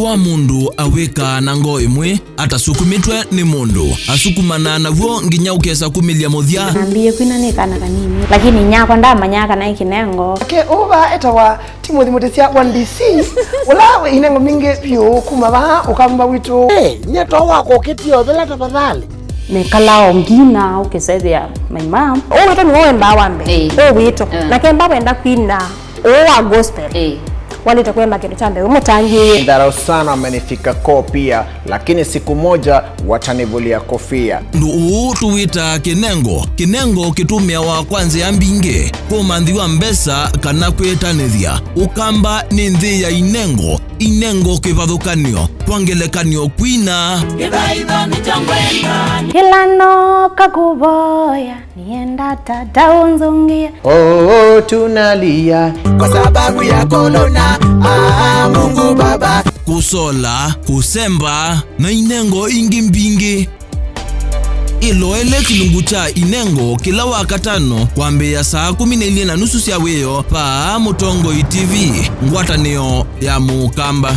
wa mundu awika na ngo imwe atasukumitwe ni mundu asukumana navuo nginya ukesa kumilia muthia ambie kwina ni kana kanini lakini nyakwa ndamanyaka na ikinengo ke uba etawa Timothy Mutesia 1DC ulawe inengo mingi pyo kuma ba ukamba witu nyeto wako kitio bila tafadhali me kalao ngina ukesethia my mom weto ni wowe mbawambe wito na kemba wenda kwina wa gospel walita kwema kitu chambe umutangie ndarau sana amenifika koo pia lakini siku moja watanivulia kofia ndu tuwita kinengo kitumia wa kwanza ya mbinge kumanthi wa mbesa kana kwetanithia ukamba ni nthi ya inengo kivathukanio twangelekanio kwina kilano kakuboya nienda tataunzungia tunalia kwa sababu ya corona Mungu Baba kusola kusemba na inengo ingi mbingi iloele kilungu cha inengo kila wakatano kwambia saa 12:30 cia wiyo pa Mutongo TV ngwatanio ya Mukamba.